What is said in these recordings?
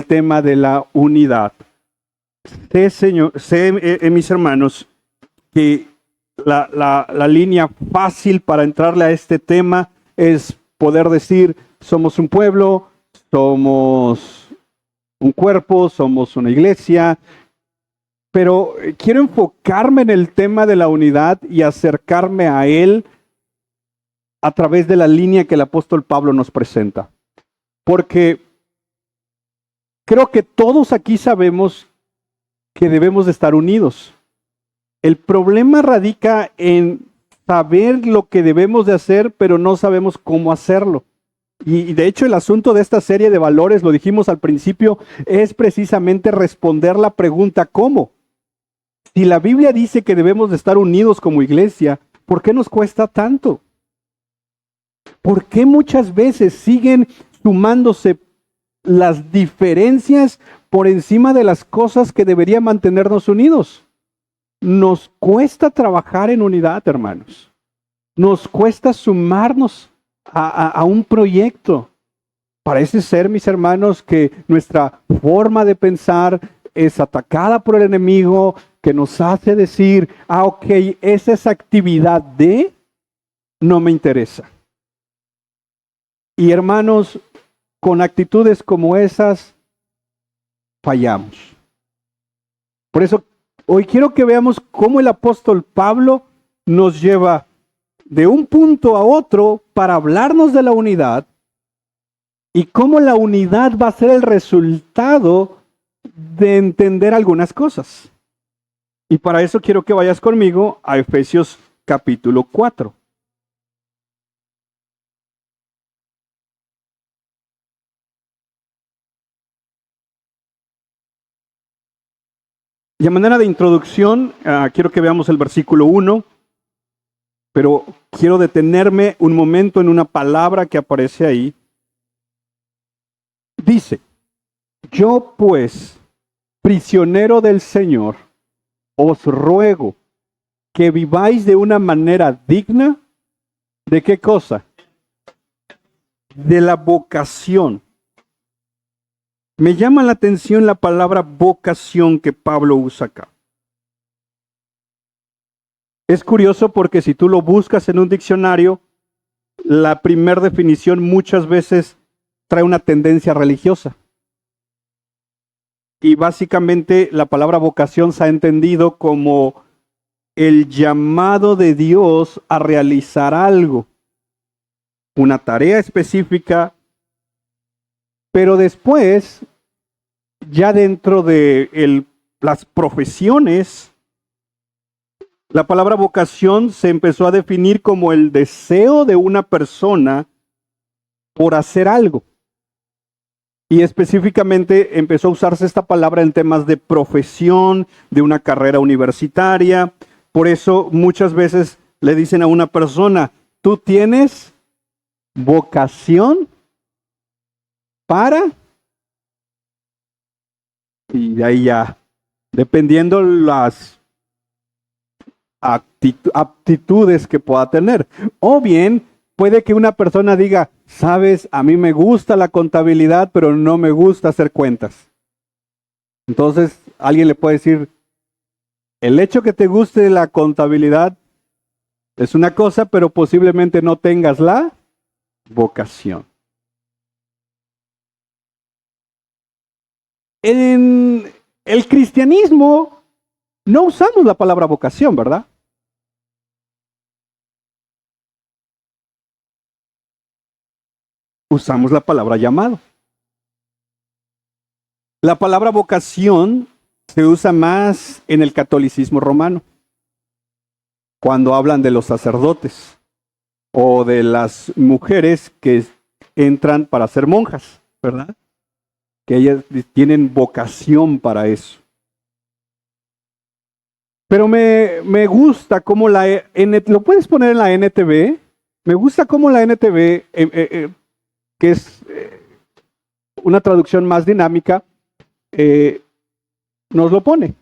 tema de la unidad. Mis hermanos, que la línea fácil para entrarle a este tema es poder decir, somos un pueblo, somos un cuerpo, somos una iglesia, pero quiero enfocarme en el tema de la unidad y acercarme a él a través de la línea que el apóstol Pablo nos presenta. Porque creo que todos aquí sabemos que debemos de estar unidos. El problema radica en saber lo que debemos de hacer, pero no sabemos cómo hacerlo. Y de hecho el asunto de esta serie de valores, lo dijimos al principio, es precisamente responder la pregunta ¿cómo? Si la Biblia dice que debemos de estar unidos como iglesia, ¿por qué nos cuesta tanto? ¿Por qué muchas veces siguen sumándose las diferencias por encima de las cosas que deberían mantenernos unidos? Nos cuesta trabajar en unidad, hermanos. Nos cuesta sumarnos a un proyecto. Parece ser, mis hermanos, que nuestra forma de pensar es atacada por el enemigo, que nos hace decir, ok, esa actividad de no me interesa. Y hermanos, con actitudes como esas, fallamos. Por eso, hoy quiero que veamos cómo el apóstol Pablo nos lleva de un punto a otro para hablarnos de la unidad y cómo la unidad va a ser el resultado de entender algunas cosas. Y para eso quiero que vayas conmigo a Efesios capítulo 4. Y a manera de introducción, quiero que veamos el versículo 1, pero quiero detenerme un momento en una palabra que aparece ahí. Dice, yo pues, prisionero del Señor, os ruego que viváis de una manera digna, ¿de qué cosa? De la vocación. Me llama la atención la palabra vocación que Pablo usa acá. Es curioso porque si tú lo buscas en un diccionario, la primera definición muchas veces trae una tendencia religiosa. Y básicamente la palabra vocación se ha entendido como el llamado de Dios a realizar algo, una tarea específica, pero después, ya dentro de las profesiones, la palabra vocación se empezó a definir como el deseo de una persona por hacer algo. Y específicamente empezó a usarse esta palabra en temas de profesión, de una carrera universitaria. Por eso muchas veces le dicen a una persona, ¿tú tienes vocación para? Y de ahí ya, dependiendo las aptitudes que pueda tener. O bien, puede que una persona diga, sabes, a mí me gusta la contabilidad, pero no me gusta hacer cuentas. Entonces, alguien le puede decir, el hecho que te guste la contabilidad es una cosa, pero posiblemente no tengas la vocación. En el cristianismo no usamos la palabra vocación, ¿verdad? Usamos la palabra llamado. La palabra vocación se usa más en el catolicismo romano, cuando hablan de los sacerdotes o de las mujeres que entran para ser monjas, ¿verdad? Que ellas tienen vocación para eso. Pero me gusta cómo ¿lo puedes poner en la NTV? Me gusta cómo la NTV, que es una traducción más dinámica, nos lo pone.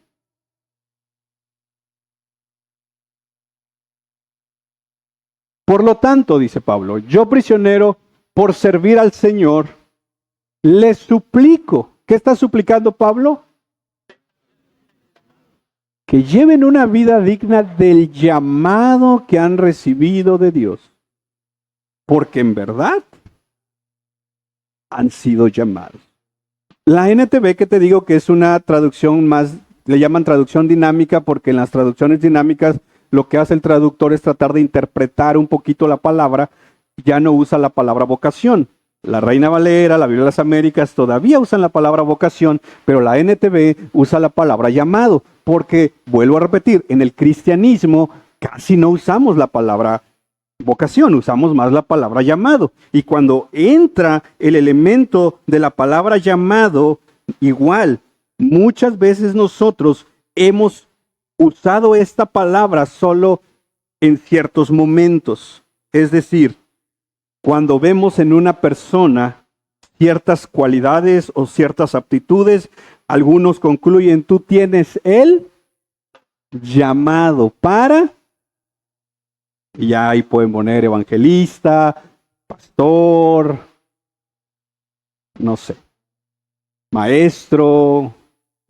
Por lo tanto, dice Pablo, yo prisionero por servir al Señor, les suplico ¿Qué está suplicando Pablo? Que lleven una vida digna del llamado que han recibido de Dios. Porque en verdad han sido llamados. La NTV, que te digo que es una traducción más, le llaman traducción dinámica, porque en las traducciones dinámicas lo que hace el traductor es tratar de interpretar un poquito la palabra, ya no usa la palabra vocación. La Reina Valera, la Biblia de las Américas todavía usan la palabra vocación, pero la NTV usa la palabra llamado, porque, vuelvo a repetir, en el cristianismo casi no usamos la palabra vocación, usamos más la palabra llamado. Y cuando entra el elemento de la palabra llamado, igual, muchas veces nosotros hemos usado esta palabra solo en ciertos momentos. Es decir, cuando vemos en una persona ciertas cualidades o ciertas aptitudes, algunos concluyen, tú tienes el llamado para, y ahí pueden poner evangelista, pastor, no sé, maestro,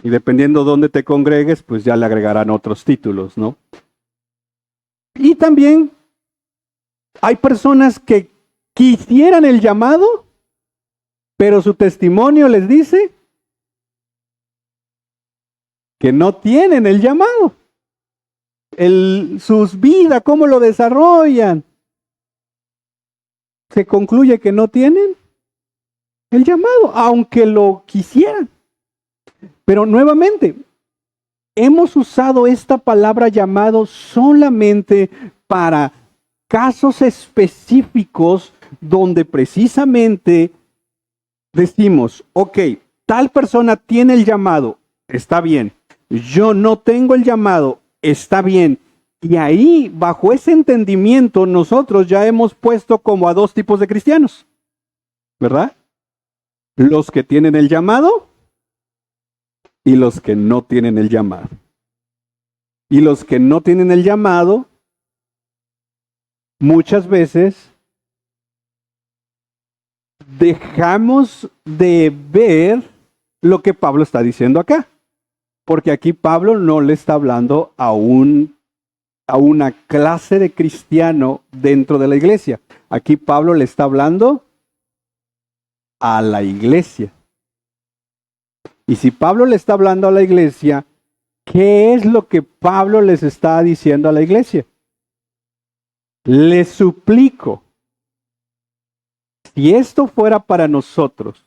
y dependiendo de dónde te congregues, pues ya le agregarán otros títulos, ¿no? Y también hay personas que quisieran el llamado, pero su testimonio les dice que no tienen el llamado. Sus vidas, cómo lo desarrollan, se concluye que no tienen el llamado, aunque lo quisieran. Pero nuevamente, hemos usado esta palabra llamado solamente para casos específicos donde precisamente decimos, ok, tal persona tiene el llamado, está bien. Yo no tengo el llamado, está bien. Y ahí, bajo ese entendimiento, nosotros ya hemos puesto como a dos tipos de cristianos, ¿verdad? Los que tienen el llamado y los que no tienen el llamado. Y los que no tienen el llamado, muchas veces dejamos de ver lo que Pablo está diciendo acá. Porque aquí Pablo no le está hablando a una clase de cristiano dentro de la iglesia. Aquí Pablo le está hablando a la iglesia. Y si Pablo le está hablando a la iglesia, ¿qué es lo que Pablo les está diciendo a la iglesia? Les suplico, si esto fuera para nosotros,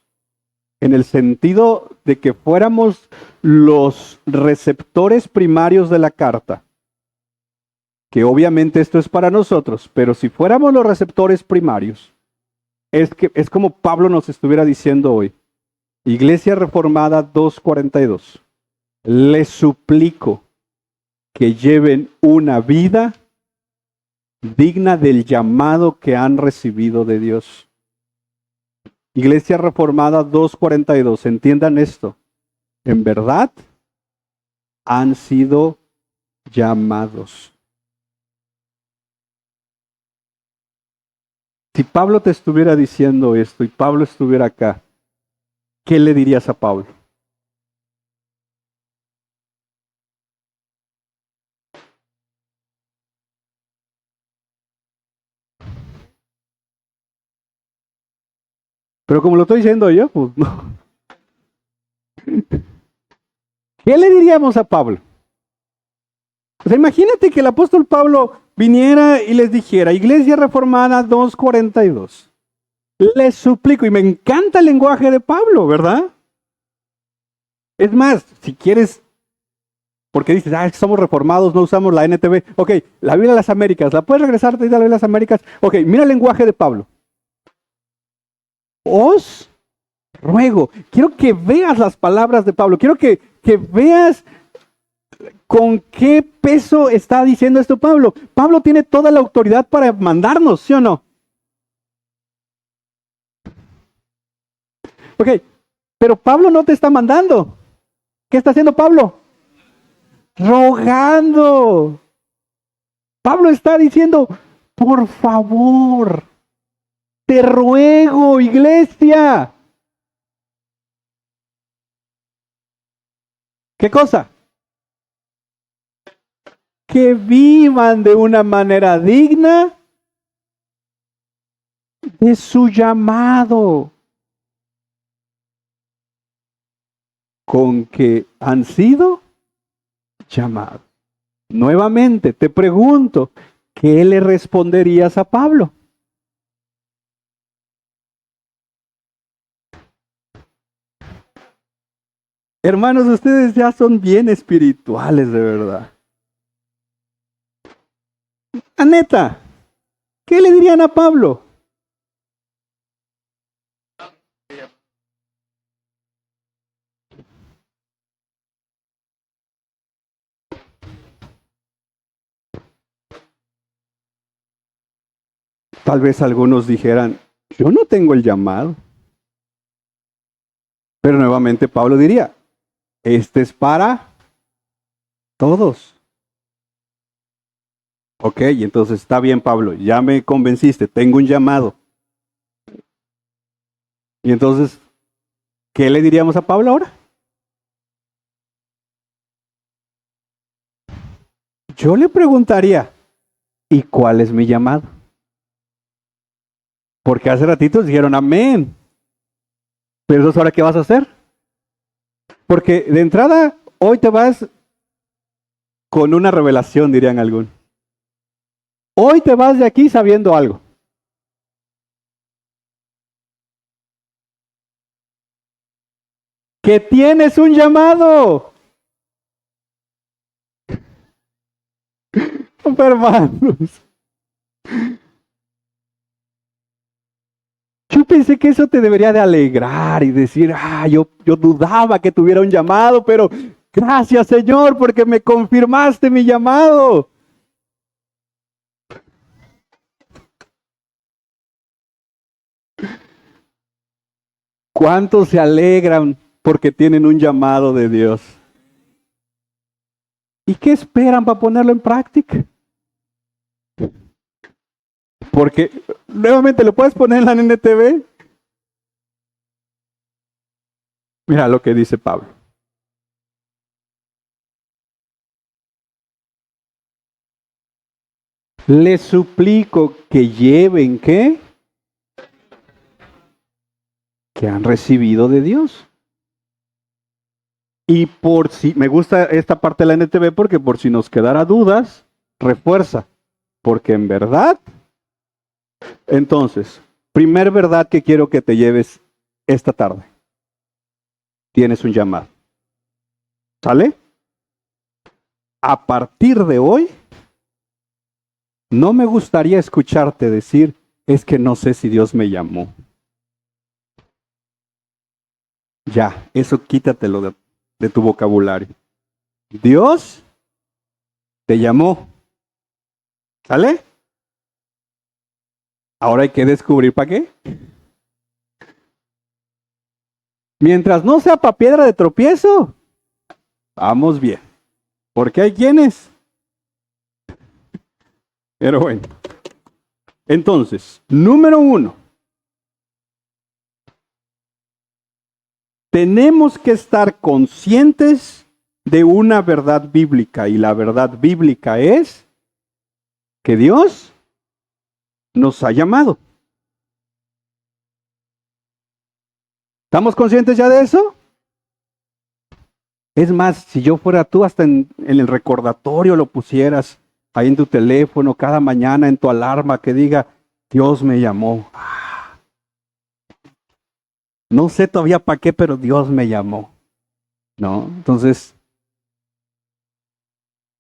en el sentido de que fuéramos los receptores primarios de la carta, que obviamente esto es para nosotros, pero si fuéramos los receptores primarios, es como Pablo nos estuviera diciendo hoy, Iglesia Reformada 242, les suplico que lleven una vida digna del llamado que han recibido de Dios. Iglesia Reformada 242, entiendan esto. En verdad han sido llamados. Si Pablo te estuviera diciendo esto y Pablo estuviera acá, ¿qué le dirías a Pablo? Pero como lo estoy diciendo yo, pues no. ¿Qué le diríamos a Pablo? O sea, imagínate que el apóstol Pablo viniera y les dijera, Iglesia Reformada 242, les suplico, y me encanta el lenguaje de Pablo, ¿verdad? Es más, si quieres, porque dices, somos reformados, no usamos la NTV. Ok, la Biblia de las Américas, ¿la puedes regresar de la Biblia de las Américas? Ok, mira el lenguaje de Pablo. Os ruego, quiero que veas las palabras de Pablo, quiero que veas con qué peso está diciendo esto Pablo. Pablo tiene toda la autoridad para mandarnos, ¿sí o no? Ok, pero Pablo no te está mandando. ¿Qué está haciendo Pablo? Rogando. Pablo está diciendo, por favor, te ruego, iglesia. ¿Qué cosa? Que vivan de una manera digna de su llamado, con que han sido llamados. Nuevamente te pregunto, ¿qué le responderías a Pablo? Hermanos, ustedes ya son bien espirituales de verdad. Aneta, ¿qué le dirían a Pablo? Tal vez algunos dijeran, yo no tengo el llamado. Pero nuevamente Pablo diría, este es para todos. Ok, y entonces está bien, Pablo, ya me convenciste, tengo un llamado. Y entonces, ¿qué le diríamos a Pablo ahora? Yo le preguntaría, ¿y cuál es mi llamado? Porque hace ratitos dijeron amén. Pero entonces, ¿ahora qué vas a hacer? Porque de entrada, hoy te vas con una revelación, dirían algunos. Hoy te vas de aquí sabiendo algo. Que tienes un llamado. Hermanos. Yo pensé que eso te debería de alegrar y decir, yo dudaba que tuviera un llamado, pero gracias Señor porque me confirmaste mi llamado. ¿Cuántos se alegran porque tienen un llamado de Dios? ¿Y qué esperan para ponerlo en práctica? Porque nuevamente lo puedes poner en la NTV. Mira lo que dice Pablo. Les suplico que lleven, ¿qué? Que han recibido de Dios. Y por si, me gusta esta parte de la NTV porque por si nos quedara dudas, refuerza. Porque en verdad, entonces, primer verdad que quiero que te lleves esta tarde. Tienes un llamado. ¿Sale? A partir de hoy, no me gustaría escucharte decir, es que no sé si Dios me llamó. Ya, eso quítatelo de tu vocabulario. Dios te llamó. ¿Sale? Ahora hay que descubrir para qué. Mientras no sea para piedra de tropiezo, vamos bien. Porque hay quienes. Pero bueno. Entonces, número 1. Tenemos que estar conscientes de una verdad bíblica. Y la verdad bíblica es que Dios nos ha llamado. ¿Estamos conscientes ya de eso? Es más, si yo fuera tú, hasta en el recordatorio lo pusieras ahí en tu teléfono, cada mañana en tu alarma que diga, Dios me llamó. No sé todavía para qué, pero Dios me llamó. ¿No? Entonces,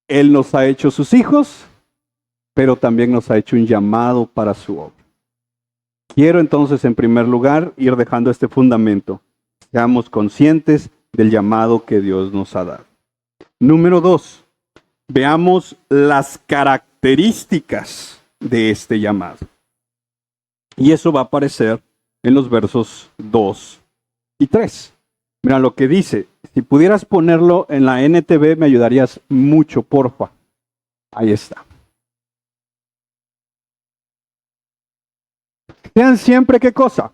Él nos ha hecho sus hijos, pero también nos ha hecho un llamado para su obra. Quiero entonces, en primer lugar, ir dejando este fundamento. Seamos conscientes del llamado que Dios nos ha dado. Número 2. Veamos las características de este llamado. Y eso va a aparecer en los versos 2 y 3. Mira lo que dice. Si pudieras ponerlo en la NTV me ayudarías mucho, porfa. Ahí está. Sean siempre, ¿qué cosa?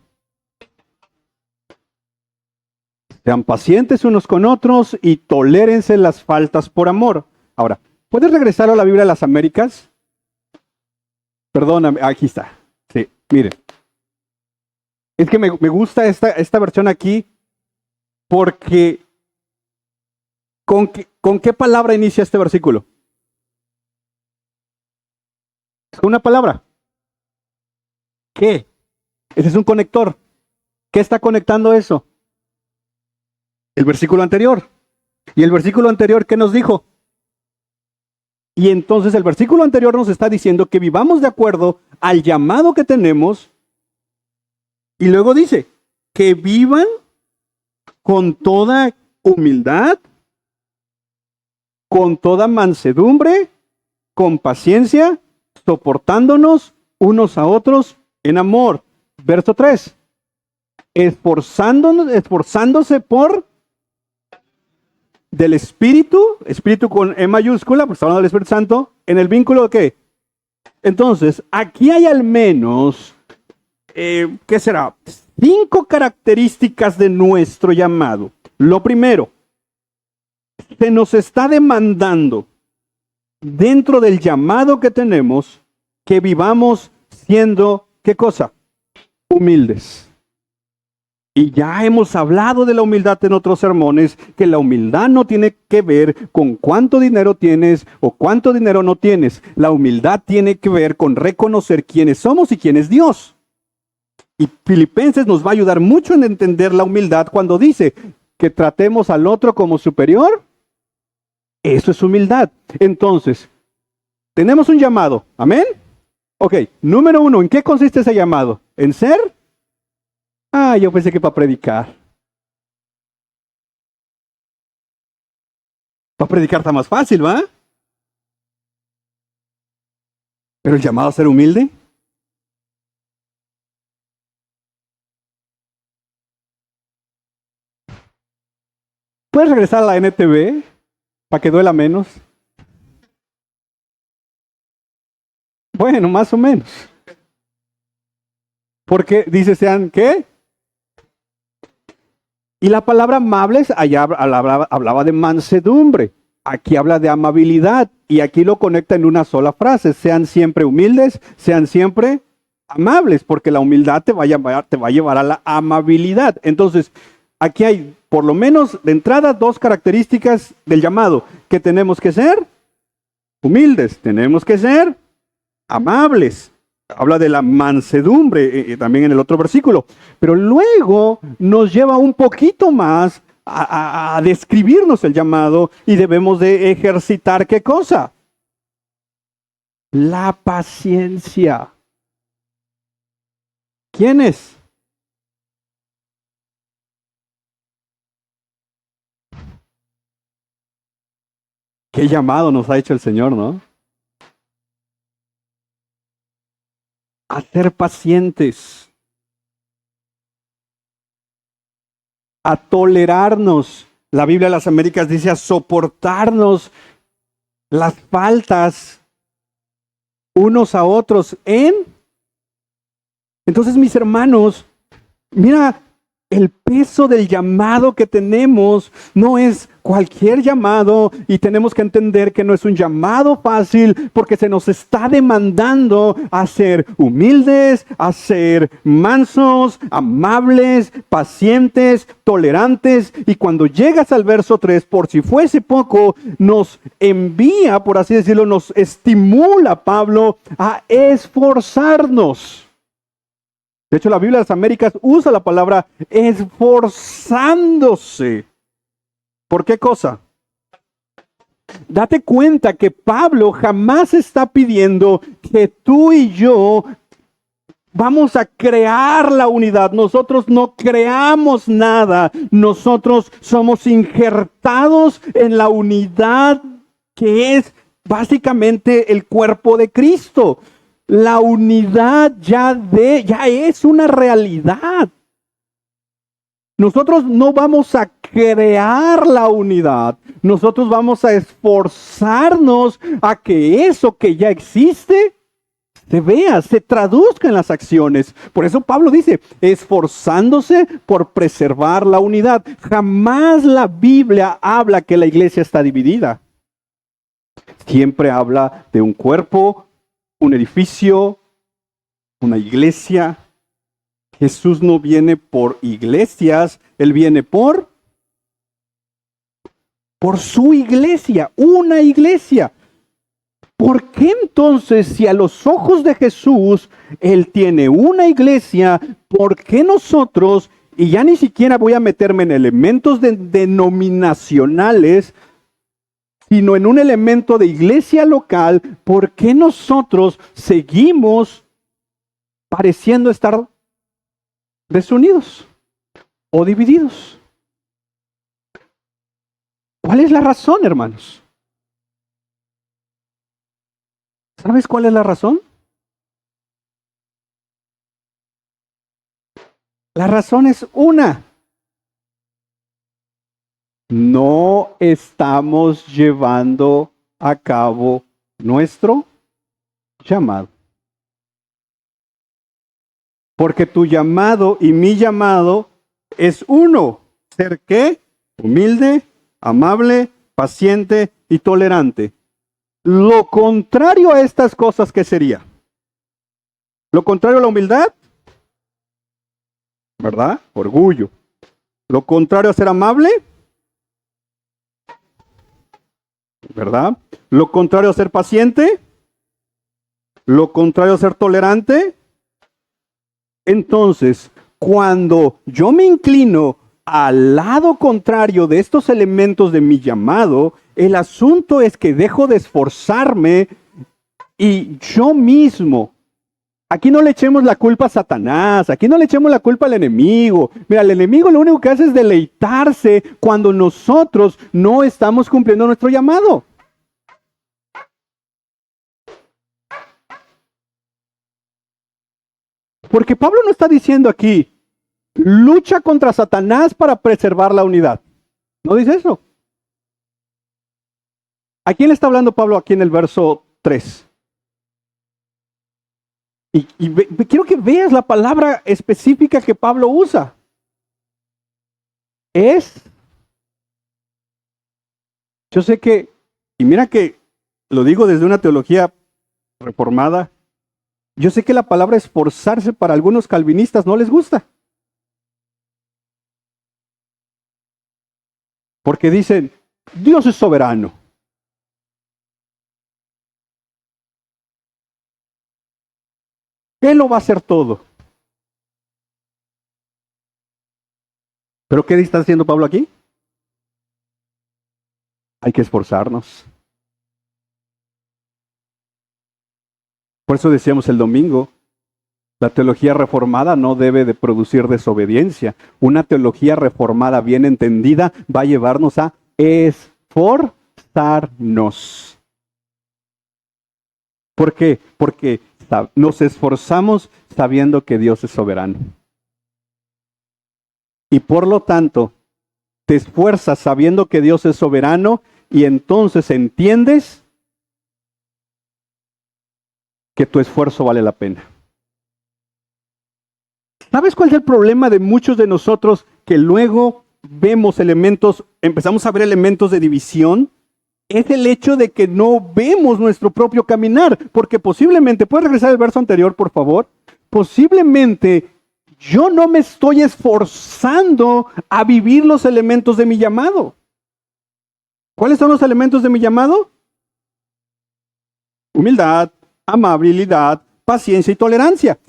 Sean pacientes unos con otros y tolérense las faltas por amor. Ahora, ¿puedes regresar a la Biblia de las Américas? Perdóname, aquí está. Sí, miren. Es que me gusta esta versión aquí porque ¿con qué palabra inicia este versículo? Es con una palabra. ¿Qué? Ese es un conector. ¿Qué está conectando eso? El versículo anterior. ¿Y el versículo anterior qué nos dijo? Y entonces el versículo anterior nos está diciendo que vivamos de acuerdo al llamado que tenemos. Y luego dice, que vivan con toda humildad, con toda mansedumbre, con paciencia, soportándonos unos a otros en amor. Verso 3. Esforzándose por del Espíritu con E mayúscula, porque está hablando del Espíritu Santo, en el vínculo de ¿qué? Entonces, aquí hay al menos, ¿qué será? 5 características de nuestro llamado. Lo primero, se nos está demandando dentro del llamado que tenemos que vivamos siendo, ¿qué cosa? Humildes. Y ya hemos hablado de la humildad en otros sermones, que la humildad no tiene que ver con cuánto dinero tienes o cuánto dinero no tienes. La humildad tiene que ver con reconocer quiénes somos y quién es Dios. Y Filipenses nos va a ayudar mucho en entender la humildad cuando dice que tratemos al otro como superior. Eso es humildad. Entonces, tenemos un llamado. ¿Amén? Ok, número 1, ¿en qué consiste ese llamado? ¿En ser? Yo pensé que para predicar. Para predicar está más fácil, ¿va? Pero el llamado a ser humilde. ¿Puedes regresar a la NTV para que duela menos? Bueno, más o menos. Porque dice, sean, ¿qué? Y la palabra amables, allá hablaba de mansedumbre. Aquí habla de amabilidad. Y aquí lo conecta en una sola frase. Sean siempre humildes, sean siempre amables. Porque la humildad te va a llevar a la amabilidad. Entonces, aquí hay por lo menos de entrada 2 características del llamado. Que tenemos que ser humildes, tenemos que ser amables. Habla de la mansedumbre también en el otro versículo. Pero luego nos lleva un poquito más a describirnos el llamado y debemos de ejercitar ¿qué cosa? La paciencia. ¿Quién es? ¿Qué llamado nos ha hecho el Señor, no? A ser pacientes, a tolerarnos. La Biblia de las Américas dice a soportarnos las faltas unos a otros en. Entonces, mis hermanos, mira, el peso del llamado que tenemos no es cualquier llamado y tenemos que entender que no es un llamado fácil porque se nos está demandando a ser humildes, a ser mansos, amables, pacientes, tolerantes. Y cuando llegas al verso 3, por si fuese poco, nos envía, por así decirlo, nos estimula Pablo a esforzarnos. De hecho, la Biblia de las Américas usa la palabra esforzándose. ¿Por qué cosa? Date cuenta que Pablo jamás está pidiendo que tú y yo vamos a crear la unidad. Nosotros no creamos nada. Nosotros somos injertados en la unidad que es básicamente el cuerpo de Cristo. La unidad ya es una realidad. Nosotros no vamos a crear la unidad. Nosotros vamos a esforzarnos a que eso que ya existe se vea, se traduzca en las acciones. Por eso Pablo dice, esforzándose por preservar la unidad. Jamás la Biblia habla que la iglesia está dividida. Siempre habla de un cuerpo, un edificio, una iglesia. Jesús no viene por iglesias, Él viene por su iglesia, una iglesia. ¿Por qué entonces, si a los ojos de Jesús Él tiene una iglesia, por qué nosotros, y ya ni siquiera voy a meterme en elementos denominacionales, sino en un elemento de iglesia local, por qué nosotros seguimos pareciendo estar desunidos o divididos? ¿Cuál es la razón, hermanos? ¿Sabes cuál es la razón? La razón es una. No estamos llevando a cabo nuestro llamado. Porque tu llamado y mi llamado es uno. ¿Ser qué? Humilde, amable, paciente y tolerante. Lo contrario a estas cosas, ¿qué sería? Lo contrario a la humildad, ¿verdad? Orgullo. Lo contrario a ser amable, ¿verdad? Lo contrario a ser paciente, lo contrario a ser tolerante. Entonces, cuando yo me inclino al lado contrario de estos elementos de mi llamado, el asunto es que dejo de esforzarme y yo mismo. Aquí no le echemos la culpa a Satanás, aquí no le echemos la culpa al enemigo. Mira, el enemigo lo único que hace es deleitarse cuando nosotros no estamos cumpliendo nuestro llamado. Porque Pablo no está diciendo aquí, lucha contra Satanás para preservar la unidad. No dice eso. ¿A quién le está hablando Pablo aquí en el verso 3? Quiero que veas la palabra específica que Pablo usa. Yo sé que, y mira que lo digo desde una teología reformada, yo sé que la palabra esforzarse para algunos calvinistas no les gusta. Porque dicen, Dios es soberano. Él lo va a hacer todo. ¿Pero qué está haciendo Pablo aquí? Hay que esforzarnos. Por eso decíamos el domingo, la teología reformada no debe de producir desobediencia. Una teología reformada bien entendida va a llevarnos a esforzarnos. ¿Por qué? Porque nos esforzamos sabiendo que Dios es soberano. Y por lo tanto, te esfuerzas sabiendo que Dios es soberano y entonces entiendes que tu esfuerzo vale la pena. ¿Sabes cuál es el problema de muchos de nosotros que luego vemos empezamos a ver elementos de división? Es el hecho de que no vemos nuestro propio caminar, porque posiblemente, ¿puedes regresar al verso anterior, por favor? Posiblemente yo no me estoy esforzando a vivir los elementos de mi llamado. ¿Cuáles son los elementos de mi llamado? Humildad, amabilidad, paciencia y tolerancia.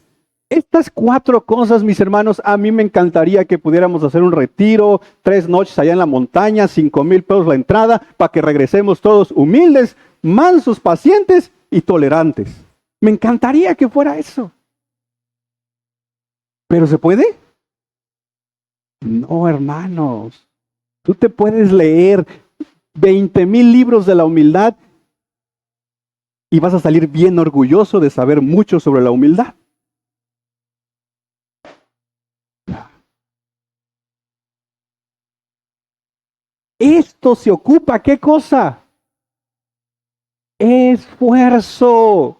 Estas 4 cosas, mis hermanos, a mí me encantaría que pudiéramos hacer un retiro, 3 noches allá en la montaña, 5,000 pesos la entrada, para que regresemos todos humildes, mansos, pacientes y tolerantes. Me encantaría que fuera eso. ¿Pero se puede? No, hermanos. Tú te puedes leer 20,000 libros de la humildad y vas a salir bien orgulloso de saber mucho sobre la humildad. Esto se ocupa, ¿qué cosa? Esfuerzo.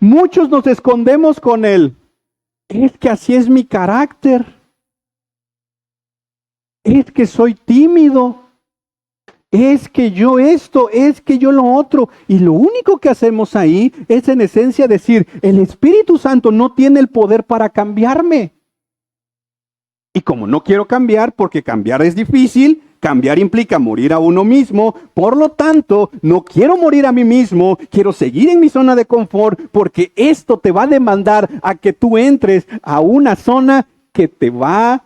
Muchos nos escondemos con él. Es que así es mi carácter. Es que soy tímido. Es que yo esto, es que yo lo otro. Y lo único que hacemos ahí es en esencia decir, el Espíritu Santo no tiene el poder para cambiarme. Y como no quiero cambiar, porque cambiar es difícil, cambiar implica morir a uno mismo, por lo tanto, no quiero morir a mí mismo, quiero seguir en mi zona de confort, porque esto te va a demandar a que tú entres a una zona que te va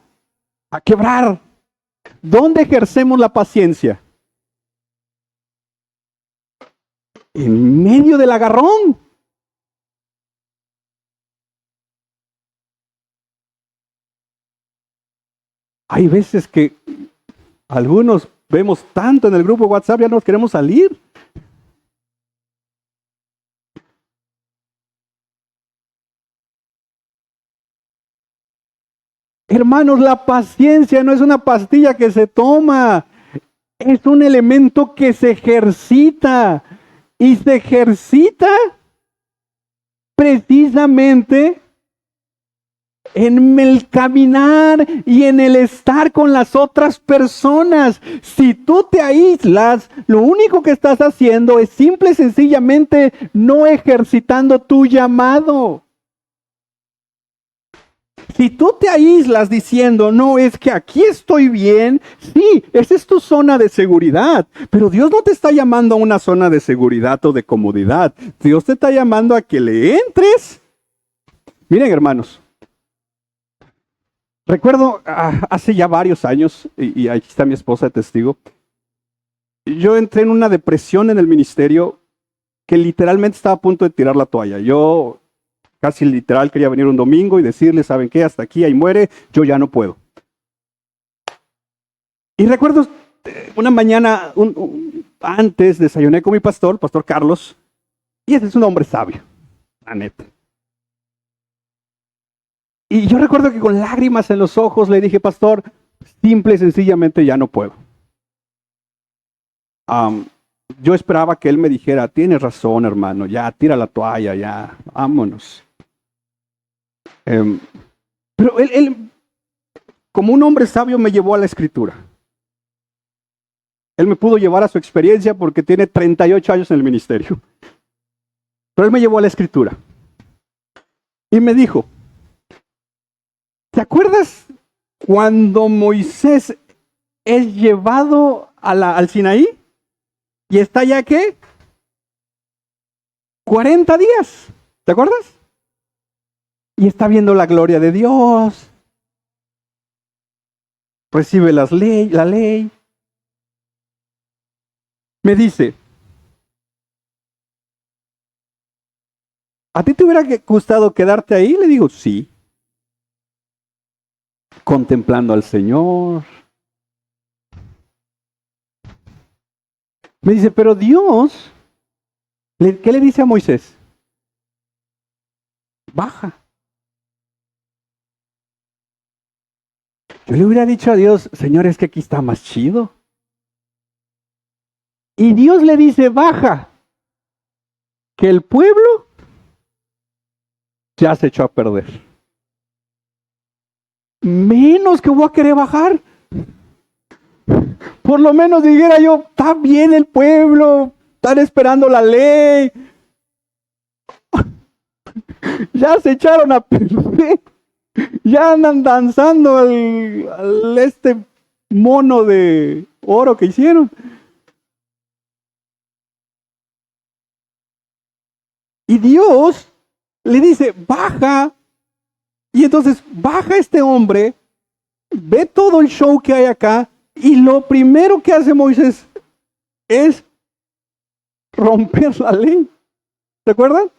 a quebrar. ¿Dónde ejercemos la paciencia? En medio del agarrón. Hay veces que algunos vemos tanto en el grupo WhatsApp, ya nos queremos salir. Hermanos, la paciencia no es una pastilla que se toma, es un elemento que se ejercita. Y se ejercita precisamente en el caminar y en el estar con las otras personas. Si tú te aíslas, lo único que estás haciendo es simple y sencillamente no ejercitando tu llamado. Si tú te aíslas diciendo, no, es que aquí estoy bien, sí, esa es tu zona de seguridad, pero Dios no te está llamando a una zona de seguridad o de comodidad. Dios te está llamando a que le entres. Miren, hermanos, recuerdo hace ya varios años, y aquí está mi esposa de testigo, yo entré en una depresión en el ministerio que literalmente estaba a punto de tirar la toalla. Yo casi literal quería venir un domingo y decirle, ¿saben qué? Hasta aquí, ahí muere, yo ya no puedo. Y recuerdo una mañana antes desayuné con mi pastor Carlos, y ese es un hombre sabio, la neta. Y yo recuerdo que con lágrimas en los ojos le dije, pastor, simple y sencillamente ya no puedo. Yo esperaba que él me dijera, tienes razón, hermano, ya tira la toalla, ya, vámonos. Pero él, como un hombre sabio, me llevó a la escritura. Él me pudo llevar a su experiencia porque tiene 38 años en el ministerio. Pero él me llevó a la escritura. Y me dijo, ¿te acuerdas cuando Moisés es llevado al Sinaí? ¿Y está ya qué? 40 días. ¿Te acuerdas? Y está viendo la gloria de Dios. Recibe la ley. Me dice, ¿a ti te hubiera gustado quedarte ahí? Le digo, sí. Contemplando al Señor. Me dice, pero Dios, ¿qué le dice a Moisés? Baja. Yo le hubiera dicho a Dios, Señor, es que aquí está más chido. Y Dios le dice, baja. Que el pueblo ya se echó a perder. Menos que voy a querer bajar. Por lo menos dijera yo, está bien el pueblo, están esperando la ley. Ya se echaron a perder. Ya andan danzando al este mono de oro que hicieron. Y Dios le dice, baja. Y entonces baja este hombre, ve todo el show que hay acá, y lo primero que hace Moisés es romper la ley. ¿Se acuerdan?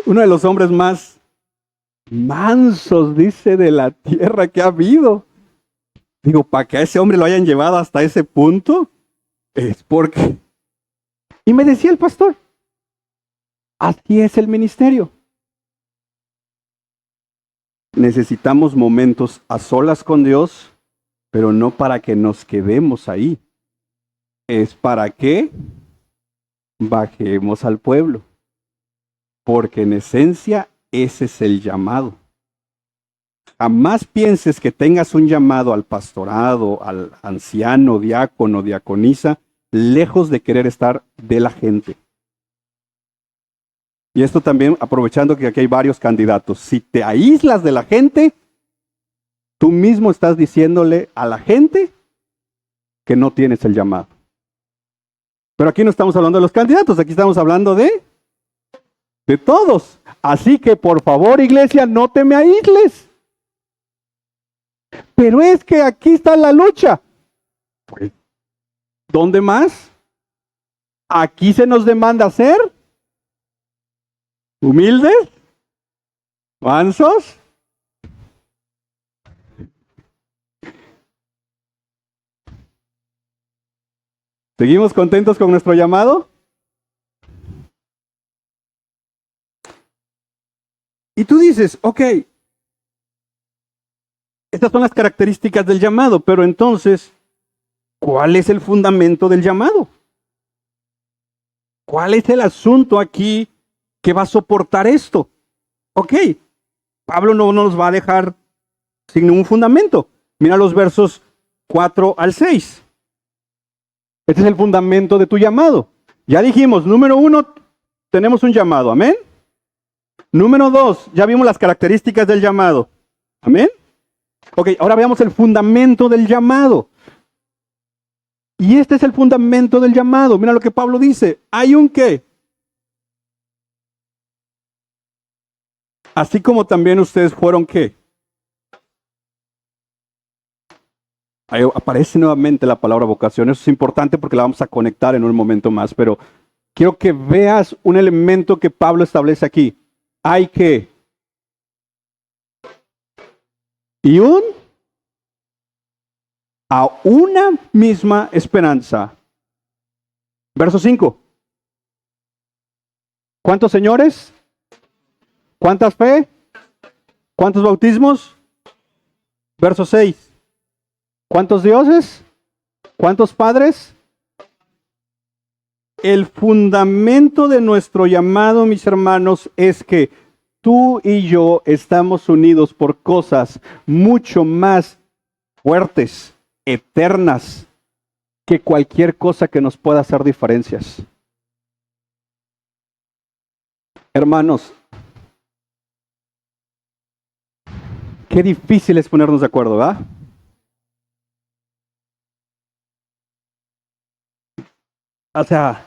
Uno de los hombres más mansos, dice, de la tierra que ha habido. Digo, para que a ese hombre lo hayan llevado hasta ese punto, es porque... Y me decía el pastor, así es el ministerio. Necesitamos momentos a solas con Dios, pero no para que nos quedemos ahí. Es para que bajemos al pueblo. porque en esencia ese es el llamado. Jamás pienses que tengas un llamado al pastorado, al anciano, diácono, diaconisa, lejos de querer estar de la gente. Y esto también, aprovechando que aquí hay varios candidatos, si te aíslas de la gente, tú mismo estás diciéndole a la gente que no tienes el llamado. Pero aquí no estamos hablando de los candidatos, aquí estamos hablando de todos. Así que por favor, iglesia, no te me aísles. Pero es que aquí está la lucha. Pues, ¿dónde más? Aquí se nos demanda ser humildes, mansos. ¿Seguimos contentos con nuestro llamado? Y tú dices, ok, estas son las características del llamado, pero entonces, ¿cuál es el fundamento del llamado? ¿Cuál es el asunto aquí que va a soportar esto? Ok, Pablo no nos va a dejar sin ningún fundamento. Mira los versos 4 al 6. Este es el fundamento de tu llamado. Ya dijimos, número 1, tenemos un llamado, amén. Número 2, ya vimos las características del llamado, amén. Ok, ahora veamos el fundamento del llamado. Y este es el fundamento del llamado. Mira lo que Pablo dice. Hay un qué. Así como también ustedes fueron qué. Ahí aparece nuevamente la palabra vocación. Eso es importante porque la vamos a conectar en un momento más. Pero quiero que veas un elemento que Pablo establece aquí. Hay que. Y a una misma esperanza. Verso 5. ¿Cuántos señores? ¿Cuántas fe? ¿Cuántos bautismos? Verso 6. ¿Cuántos dioses? ¿Cuántos padres? El fundamento de nuestro llamado, mis hermanos, es que tú y yo estamos unidos por cosas mucho más fuertes, eternas, que cualquier cosa que nos pueda hacer diferencias. Hermanos, qué difícil es ponernos de acuerdo, ¿verdad? O sea,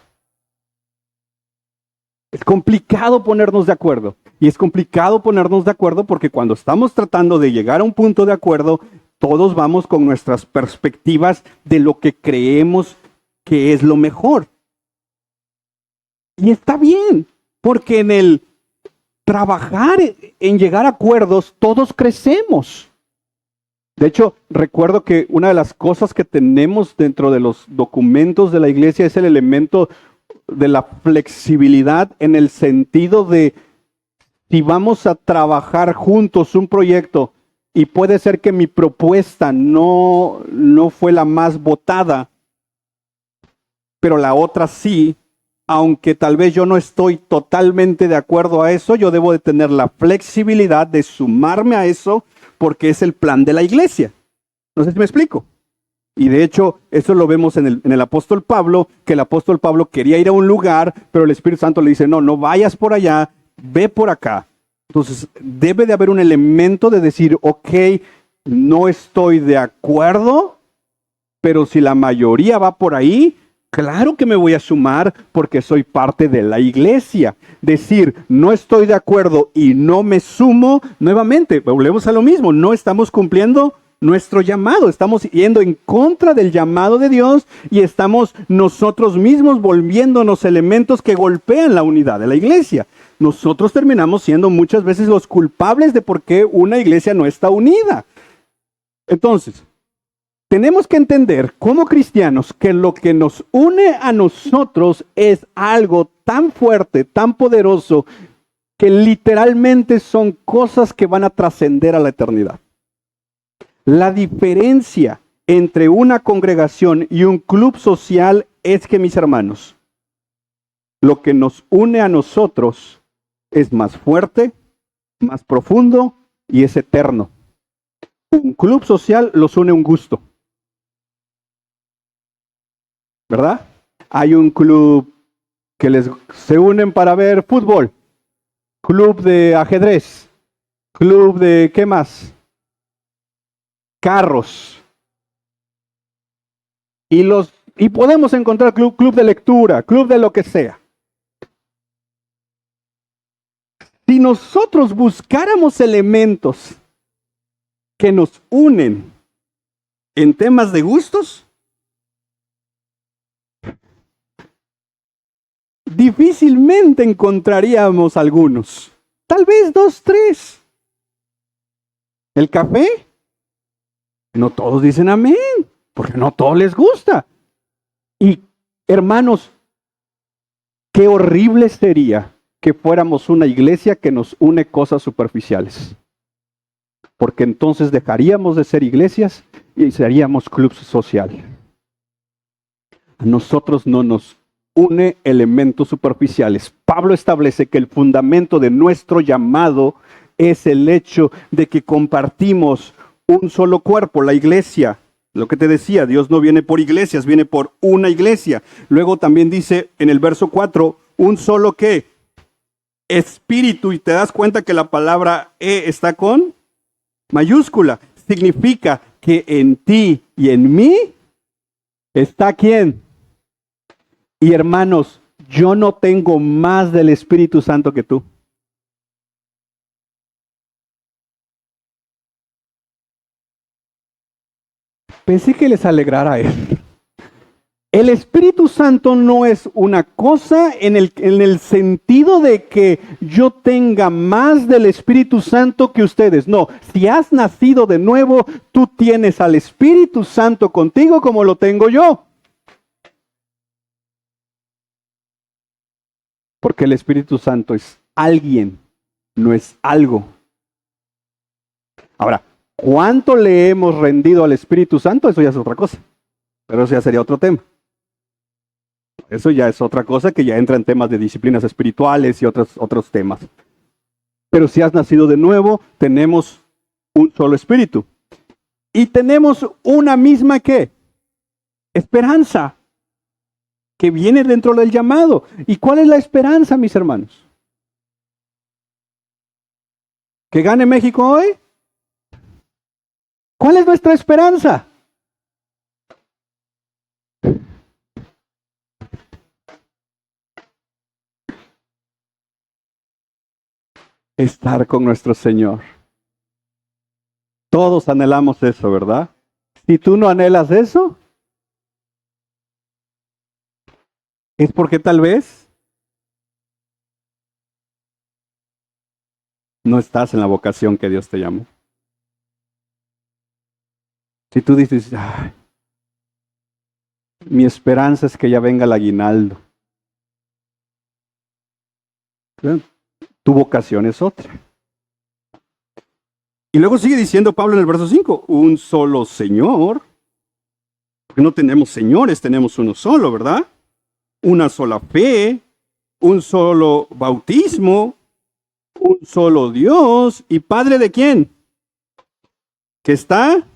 es complicado ponernos de acuerdo. Y es complicado ponernos de acuerdo porque cuando estamos tratando de llegar a un punto de acuerdo, todos vamos con nuestras perspectivas de lo que creemos que es lo mejor. Y está bien, porque en el trabajar en llegar a acuerdos, todos crecemos. De hecho, recuerdo que una de las cosas que tenemos dentro de los documentos de la iglesia es el elemento de la flexibilidad en el sentido de si vamos a trabajar juntos un proyecto y puede ser que mi propuesta no fue la más votada, pero la otra sí, aunque tal vez yo no estoy totalmente de acuerdo a eso, yo debo de tener la flexibilidad de sumarme a eso porque es el plan de la iglesia. No sé si me explico. Y de hecho, eso lo vemos en el apóstol Pablo, que el apóstol Pablo quería ir a un lugar, pero el Espíritu Santo le dice, no vayas por allá, ve por acá. Entonces, debe de haber un elemento de decir, ok, no estoy de acuerdo, pero si la mayoría va por ahí, claro que me voy a sumar porque soy parte de la iglesia. Decir, no estoy de acuerdo y no me sumo, nuevamente, volvemos a lo mismo, no estamos cumpliendo nuestro llamado, estamos yendo en contra del llamado de Dios y estamos nosotros mismos volviéndonos elementos que golpean la unidad de la iglesia. Nosotros terminamos siendo muchas veces los culpables de por qué una iglesia no está unida. Entonces, tenemos que entender como cristianos que lo que nos une a nosotros es algo tan fuerte, tan poderoso, que literalmente son cosas que van a trascender a la eternidad. La diferencia entre una congregación y un club social es que, mis hermanos, lo que nos une a nosotros es más fuerte, más profundo y es eterno. Un club social los une un gusto, ¿verdad? Hay un club que se unen para ver fútbol, club de ajedrez, club de, ¿qué más? Carros. Y podemos encontrar club de lectura, club de lo que sea. Si nosotros buscáramos elementos que nos unen en temas de gustos, difícilmente encontraríamos algunos. Tal vez 2, 3. ¿El café? No todos dicen amén, porque no todos les gusta. Y hermanos, qué horrible sería que fuéramos una iglesia que nos une cosas superficiales. Porque entonces dejaríamos de ser iglesias y seríamos club social. A nosotros no nos une elementos superficiales. Pablo establece que el fundamento de nuestro llamado es el hecho de que compartimos un solo cuerpo, la iglesia. Lo que te decía, Dios no viene por iglesias, viene por una iglesia. Luego también dice en el verso 4, un solo ¿qué? Espíritu. Y te das cuenta que la palabra está con mayúscula. Significa que en ti y en mí está ¿quién? Y hermanos, yo no tengo más del Espíritu Santo que tú. Pensé que les alegrara esto. El Espíritu Santo no es una cosa en el sentido de que yo tenga más del Espíritu Santo que ustedes. No, si has nacido de nuevo, tú tienes al Espíritu Santo contigo como lo tengo yo. Porque el Espíritu Santo es alguien, no es algo. Ahora, ¿cuánto le hemos rendido al Espíritu Santo? Eso ya es otra cosa. Pero eso ya sería otro tema. Eso ya es otra cosa que ya entra en temas de disciplinas espirituales y otros temas. Pero si has nacido de nuevo, tenemos un solo espíritu. Y tenemos una misma ¿qué? Esperanza que viene dentro del llamado. ¿Y cuál es la esperanza, mis hermanos? ¿Que gane México hoy? ¿Cuál es nuestra esperanza? Estar con nuestro Señor. Todos anhelamos eso, ¿verdad? Si tú no anhelas eso, es porque tal vez no estás en la vocación que Dios te llamó. Si tú dices, ay, mi esperanza es que ya venga el aguinaldo. Tu vocación es otra. Y luego sigue diciendo Pablo en el verso 5, un solo Señor. Porque no tenemos señores, tenemos uno solo, ¿verdad? Una sola fe, un solo bautismo, un solo Dios. ¿Y Padre de quién? Que está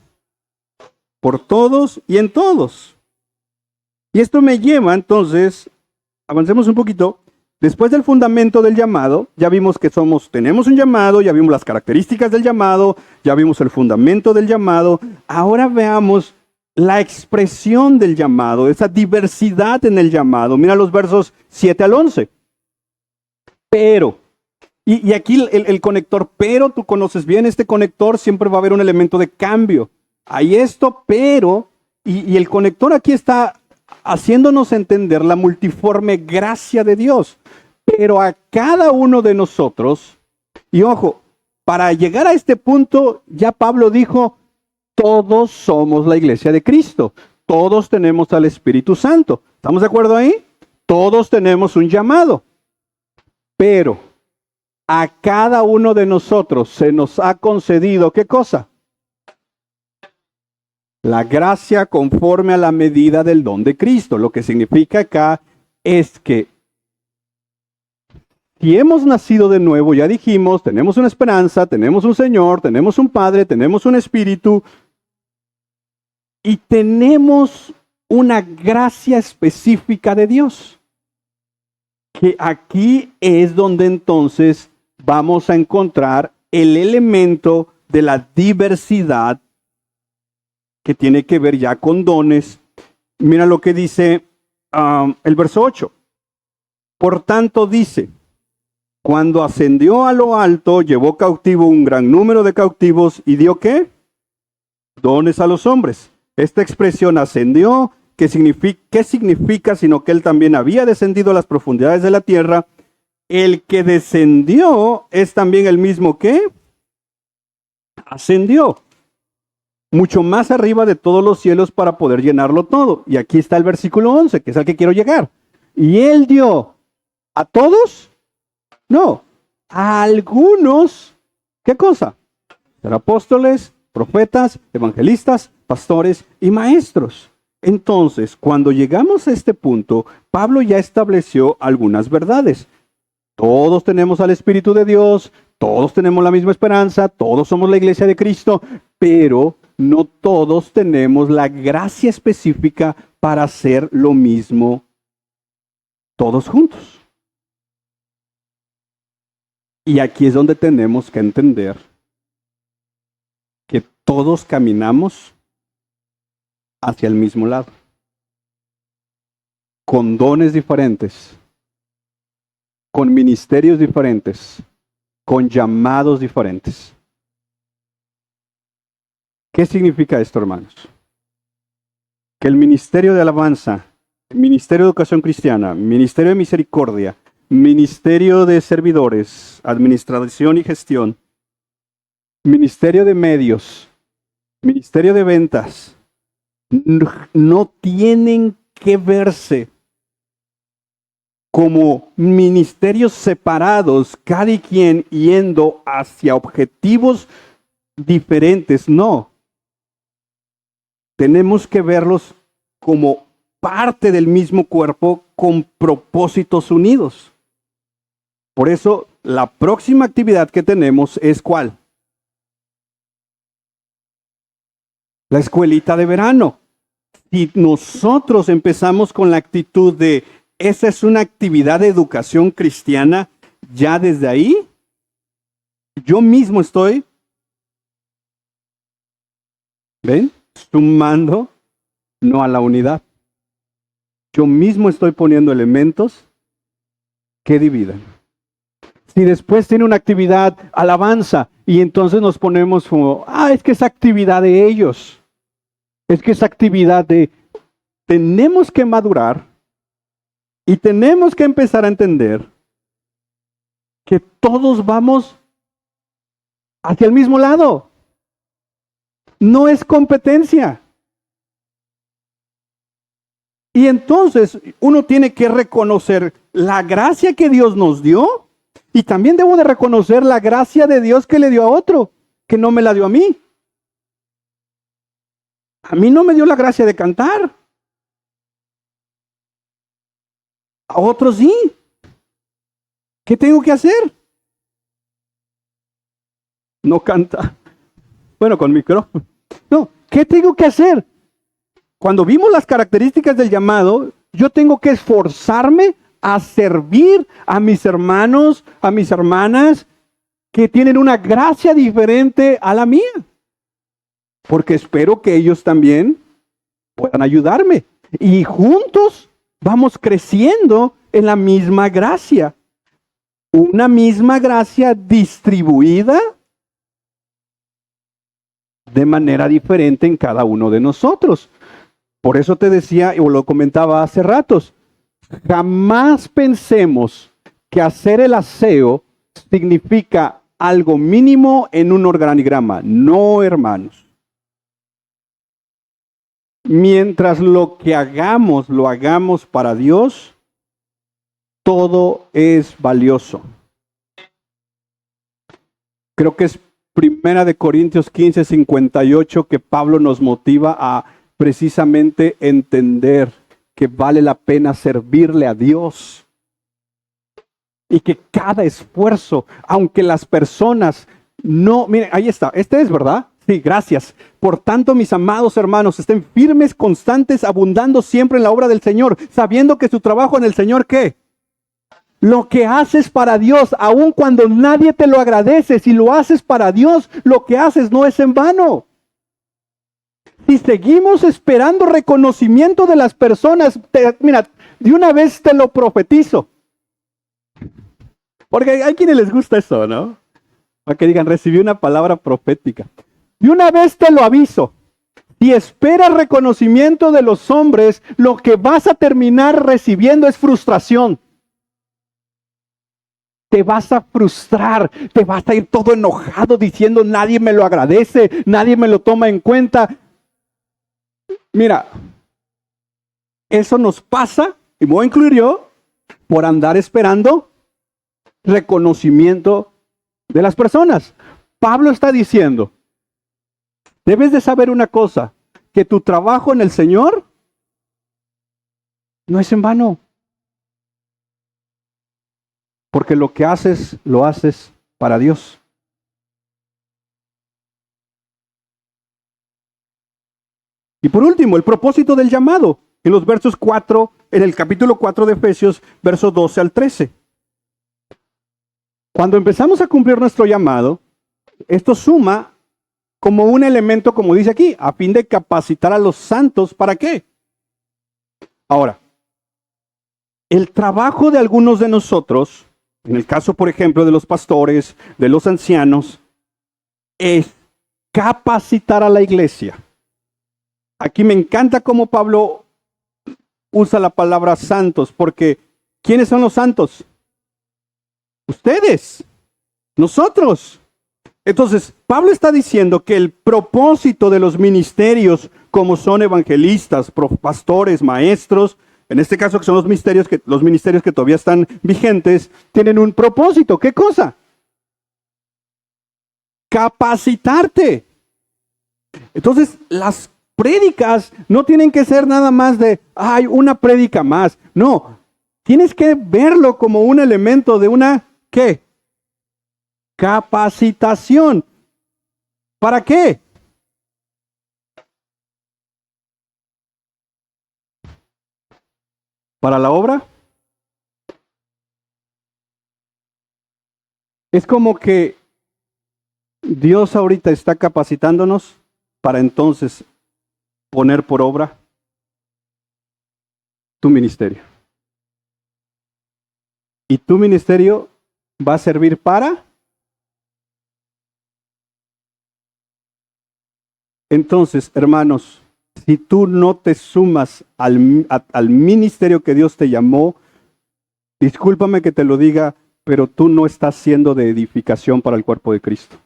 por todos y en todos. Y esto me lleva entonces, avancemos un poquito. Después del fundamento del llamado, ya vimos que tenemos un llamado, ya vimos las características del llamado, ya vimos el fundamento del llamado. Ahora veamos la expresión del llamado, esa diversidad en el llamado. Mira los versos 7 al 11. Pero, y aquí el conector, pero tú conoces bien este conector, siempre va a haber un elemento de cambio. Hay esto, pero, y el conector aquí está haciéndonos entender la multiforme gracia de Dios. Pero a cada uno de nosotros, y ojo, para llegar a este punto, ya Pablo dijo, todos somos la iglesia de Cristo, todos tenemos al Espíritu Santo. ¿Estamos de acuerdo ahí? Todos tenemos un llamado, pero a cada uno de nosotros se nos ha concedido, ¿qué cosa? La gracia conforme a la medida del don de Cristo. Lo que significa acá es que si hemos nacido de nuevo, ya dijimos, tenemos una esperanza, tenemos un Señor, tenemos un Padre, tenemos un Espíritu y tenemos una gracia específica de Dios. Que aquí es donde entonces vamos a encontrar el elemento de la diversidad que tiene que ver ya con dones. Mira lo que dice el verso 8. Por tanto dice, cuando ascendió a lo alto, llevó cautivo un gran número de cautivos y dio ¿qué? Dones a los hombres. Esta expresión ascendió, ¿qué significa? Sino que él también había descendido a las profundidades de la tierra. El que descendió es también el mismo que ascendió mucho más arriba de todos los cielos para poder llenarlo todo. Y aquí está el versículo 11, que es al que quiero llegar. Y él dio a todos, no, a algunos, ¿qué cosa? Ser apóstoles, profetas, evangelistas, pastores y maestros. Entonces, cuando llegamos a este punto, Pablo ya estableció algunas verdades. Todos tenemos al Espíritu de Dios, todos tenemos la misma esperanza, todos somos la iglesia de Cristo, pero no todos tenemos la gracia específica para hacer lo mismo todos juntos. Y aquí es donde tenemos que entender que todos caminamos hacia el mismo lado, con dones diferentes, con ministerios diferentes, con llamados diferentes. ¿Qué significa esto, hermanos? Que el ministerio de alabanza, ministerio de educación cristiana, ministerio de misericordia, ministerio de servidores, administración y gestión, ministerio de medios, ministerio de ventas, no tienen que verse como ministerios separados, cada quien yendo hacia objetivos diferentes. No. Tenemos que verlos como parte del mismo cuerpo con propósitos unidos. Por eso, la próxima actividad que tenemos es ¿cuál? La escuelita de verano. Si nosotros empezamos con la actitud de esa es una actividad de educación cristiana, ya desde ahí, yo mismo estoy, ¿ven? Sumando, no a la unidad. Yo mismo estoy poniendo elementos que dividen. Si después tiene una actividad alabanza y entonces nos ponemos como, es que es actividad de ellos. Es que es actividad de, tenemos que madurar y tenemos que empezar a entender que todos vamos hacia el mismo lado. No es competencia. Y entonces uno tiene que reconocer la gracia que Dios nos dio y también debo de reconocer la gracia de Dios que le dio a otro, que no me la dio a mí. A mí no me dio la gracia de cantar. A otros sí. ¿Qué tengo que hacer? No canta. Bueno, con micrófono. No, ¿qué tengo que hacer? Cuando vimos las características del llamado, yo tengo que esforzarme a servir a mis hermanos, a mis hermanas, que tienen una gracia diferente a la mía. Porque espero que ellos también puedan ayudarme. Y juntos vamos creciendo en la misma gracia. Una misma gracia distribuida de manera diferente en cada uno de nosotros. Por eso te decía, o lo comentaba hace ratos, jamás pensemos que hacer el aseo significa algo mínimo en un organigrama. No, hermanos. Mientras lo que hagamos, lo hagamos para Dios, todo es valioso. Creo que es 1 Corintios 15:58 que Pablo nos motiva a precisamente entender que vale la pena servirle a Dios. Y que cada esfuerzo, aunque las personas no, miren, ahí está, este es, ¿verdad? Sí, gracias. Por tanto, mis amados hermanos, estén firmes, constantes, abundando siempre en la obra del Señor, sabiendo que su trabajo en el Señor, ¿qué? Lo que haces para Dios, aun cuando nadie te lo agradece, si lo haces para Dios, lo que haces no es en vano. Si seguimos esperando reconocimiento de las personas, mira, de una vez te lo profetizo. Porque hay quienes les gusta eso, ¿no? Para que digan, recibí una palabra profética. De una vez te lo aviso. Si esperas reconocimiento de los hombres, lo que vas a terminar recibiendo es frustración. Te vas a frustrar, te vas a ir todo enojado diciendo, nadie me lo agradece, nadie me lo toma en cuenta. Mira, eso nos pasa, y me voy a incluir yo, por andar esperando reconocimiento de las personas. Pablo está diciendo, debes de saber una cosa, que tu trabajo en el Señor no es en vano. Porque lo que haces, lo haces para Dios. Y por último, el propósito del llamado. En los versos 4, en el capítulo 4 de Efesios, versos 12 al 13. Cuando empezamos a cumplir nuestro llamado, esto suma como un elemento, como dice aquí, a fin de capacitar a los santos. ¿Para qué? Ahora, el trabajo de algunos de nosotros, en el caso, por ejemplo, de los pastores, de los ancianos, es capacitar a la iglesia. Aquí me encanta cómo Pablo usa la palabra santos, porque ¿quiénes son los santos? Ustedes, nosotros. Entonces, Pablo está diciendo que el propósito de los ministerios, como son evangelistas, pastores, maestros, en este caso que son los ministerios que todavía están vigentes, tienen un propósito. ¿Qué cosa? Capacitarte. Entonces, las prédicas no tienen que ser nada más de, ay, una prédica más. No, tienes que verlo como un elemento de una, ¿qué? Capacitación. ¿Para qué? ¿Para la obra? Es como que Dios ahorita está capacitándonos para entonces poner por obra tu ministerio. Y tu ministerio va a servir para... Entonces, hermanos, si tú no te sumas al ministerio que Dios te llamó, discúlpame que te lo diga, pero tú no estás siendo de edificación para el cuerpo de Cristo.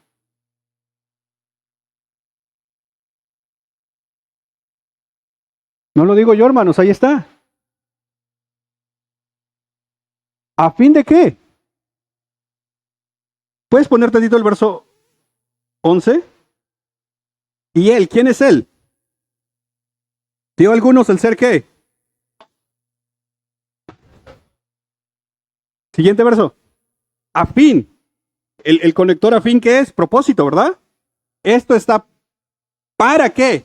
No lo digo yo, hermanos, ahí está. ¿A fin de qué? ¿Puedes poner tantito el verso 11? ¿Y él? ¿Quién es él? ¿Dio algunos el ser qué? Siguiente verso. A fin. El conector a fin, ¿qué es? Propósito, ¿verdad? Esto está ¿para qué?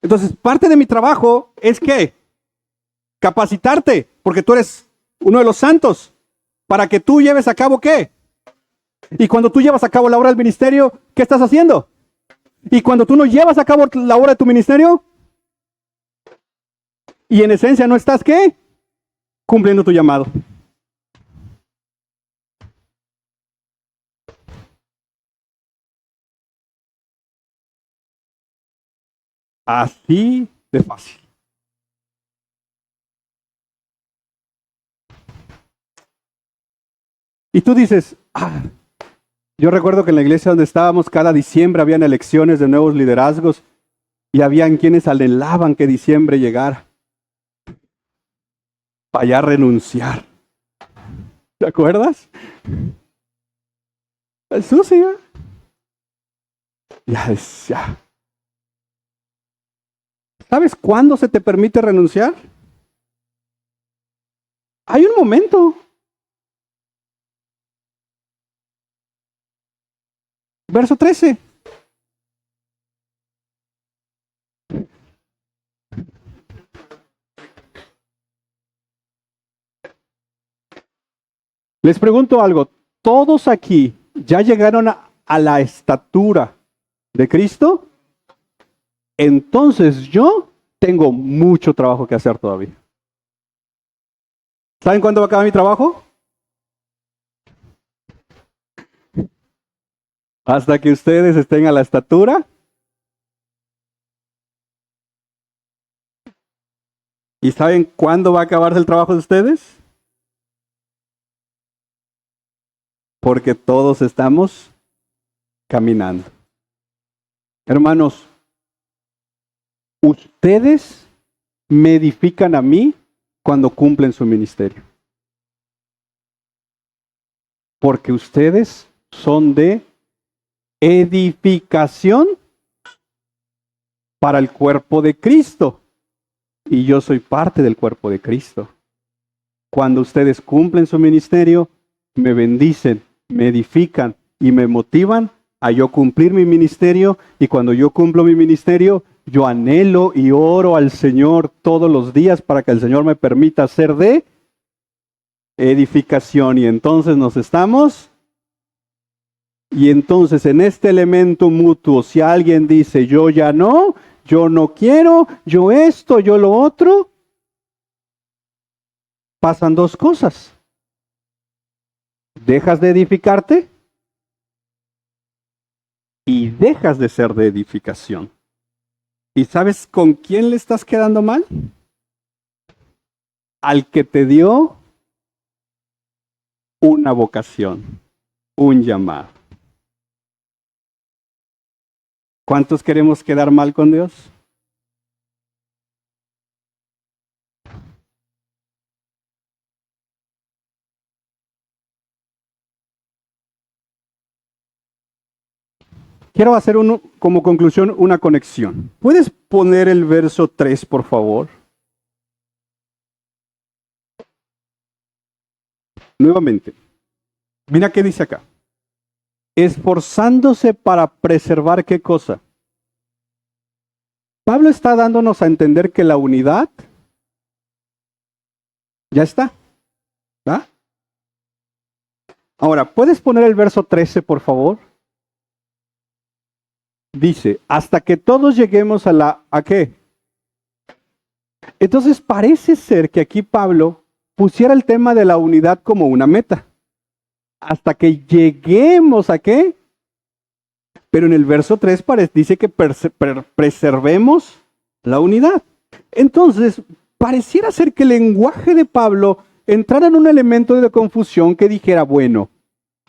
Entonces, parte de mi trabajo es ¿qué? Capacitarte, porque tú eres uno de los santos, para que tú lleves a cabo ¿qué? Y cuando tú llevas a cabo la obra del ministerio, ¿qué estás haciendo? Y cuando tú no llevas a cabo la obra de tu ministerio, y en esencia no estás ¿qué? Cumpliendo tu llamado. Así de fácil. Y tú dices, yo recuerdo que en la iglesia donde estábamos cada diciembre habían elecciones de nuevos liderazgos y habían quienes anhelaban que diciembre llegara para ya renunciar. ¿Te acuerdas? Eso sí, ¿eh? Ya. ¿Sabes cuándo se te permite renunciar? Hay un momento. Verso 13. Les pregunto algo. ¿Todos aquí ya llegaron a la estatura de Cristo? Entonces yo tengo mucho trabajo que hacer todavía. ¿Saben cuándo va a acabar mi trabajo? Hasta que ustedes estén a la estatura. ¿Y saben cuándo va a acabarse el trabajo de ustedes? Porque todos estamos caminando. Hermanos, ustedes me edifican a mí cuando cumplen su ministerio. Porque ustedes son de edificación para el cuerpo de Cristo. Y yo soy parte del cuerpo de Cristo. Cuando ustedes cumplen su ministerio, me bendicen, me edifican y me motivan a yo cumplir mi ministerio. Y cuando yo cumplo mi ministerio, yo anhelo y oro al Señor todos los días para que el Señor me permita ser de edificación. Y entonces nos estamos. Y entonces en este elemento mutuo, si alguien dice yo ya no, yo no quiero, yo esto, yo lo otro, pasan dos cosas. Dejas de edificarte y dejas de ser de edificación. ¿Y sabes con quién le estás quedando mal? Al que te dio una vocación, un llamado. ¿Cuántos queremos quedar mal con Dios? Quiero hacer como conclusión una conexión. ¿Puedes poner el verso 3, por favor? Nuevamente. Mira qué dice acá. Esforzándose para preservar qué cosa. Pablo está dándonos a entender que la unidad ya está. ¿Va? Ahora, ¿puedes poner el verso 13, por favor? Dice, hasta que todos lleguemos ¿a qué? Entonces parece ser que aquí Pablo pusiera el tema de la unidad como una meta. Hasta que lleguemos ¿a qué? Pero en el verso 3 dice que preservemos la unidad. Entonces, pareciera ser que el lenguaje de Pablo entrara en un elemento de confusión que dijera, bueno,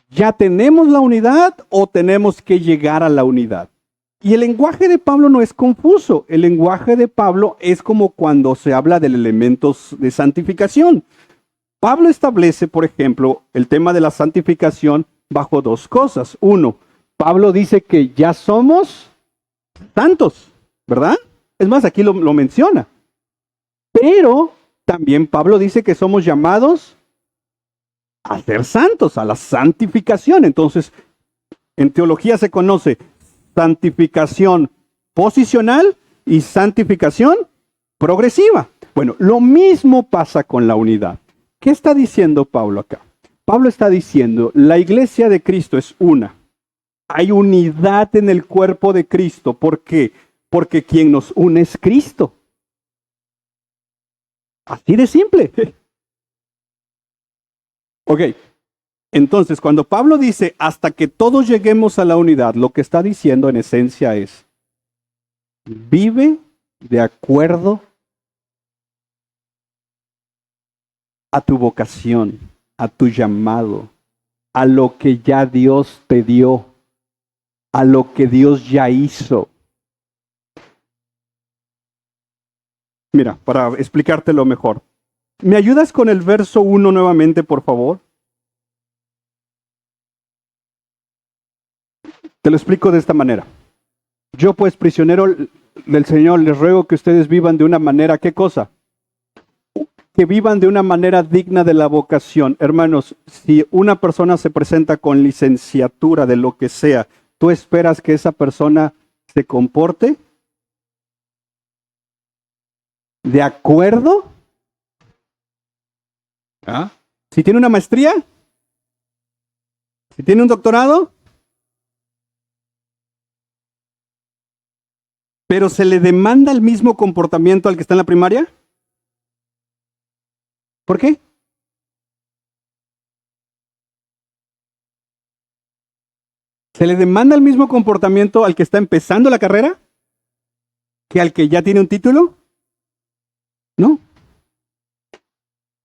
¿ya tenemos la unidad o tenemos que llegar a la unidad? Y el lenguaje de Pablo no es confuso. El lenguaje de Pablo es como cuando se habla de elementos de santificación. Pablo establece, por ejemplo, el tema de la santificación bajo dos cosas. Uno, Pablo dice que ya somos santos, ¿verdad? Es más, aquí lo menciona. Pero también Pablo dice que somos llamados a ser santos, a la santificación. Entonces, en teología se conoce santificación posicional y santificación progresiva. Bueno, lo mismo pasa con la unidad. ¿Qué está diciendo Pablo acá? Pablo está diciendo, la iglesia de Cristo es una. Hay unidad en el cuerpo de Cristo. ¿Por qué? Porque quien nos une es Cristo. Así de simple. Ok. Entonces, cuando Pablo dice, hasta que todos lleguemos a la unidad, lo que está diciendo en esencia es, vive de acuerdo a tu vocación, a tu llamado, a lo que ya Dios te dio, a lo que Dios ya hizo. Mira, para explicártelo mejor. ¿Me ayudas con el verso 1 nuevamente, por favor? Te lo explico de esta manera. Yo, pues, prisionero del Señor, les ruego que ustedes vivan de una manera, ¿qué cosa? Que vivan de una manera digna de la vocación. Hermanos, si una persona se presenta con licenciatura de lo que sea, tú esperas que esa persona se comporte de acuerdo. ¿Ah? Si tiene una maestría, si tiene un doctorado, pero se le demanda el mismo comportamiento al que está en la primaria. ¿Por qué? ¿Se le demanda el mismo comportamiento al que está empezando la carrera que al que ya tiene un título? No.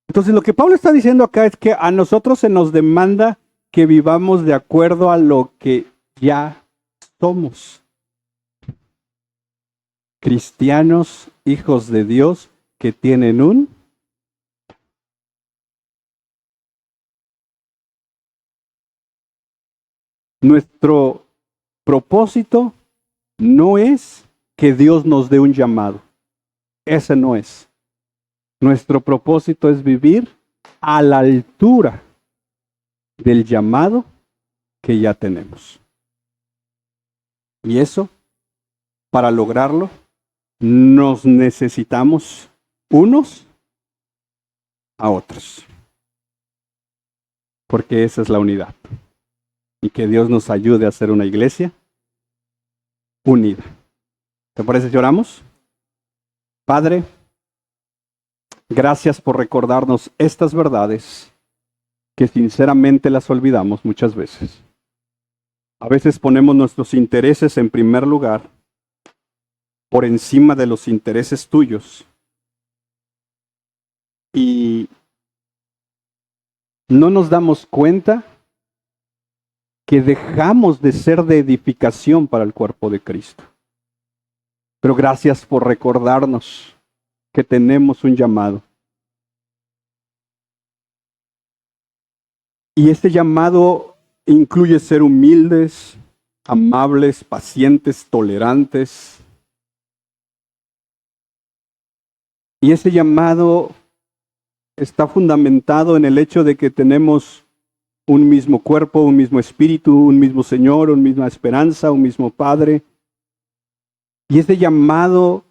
Entonces lo que Pablo está diciendo acá es que a nosotros se nos demanda que vivamos de acuerdo a lo que ya somos. Cristianos, hijos de Dios, que tienen un Nuestro propósito no es que Dios nos dé un llamado. Ese no es. Nuestro propósito es vivir a la altura del llamado que ya tenemos. Y eso, para lograrlo, nos necesitamos unos a otros. Porque esa es la unidad. Y que Dios nos ayude a ser una iglesia unida. ¿Te parece si oramos? Padre, gracias por recordarnos estas verdades que sinceramente las olvidamos muchas veces. A veces ponemos nuestros intereses en primer lugar por encima de los intereses tuyos. Y no nos damos cuenta que dejamos de ser de edificación para el cuerpo de Cristo. Pero gracias por recordarnos que tenemos un llamado. Y este llamado incluye ser humildes, amables, pacientes, tolerantes. Y ese llamado está fundamentado en el hecho de que tenemos un mismo cuerpo, un mismo espíritu, un mismo Señor, una misma esperanza, un mismo Padre. Y ese llamado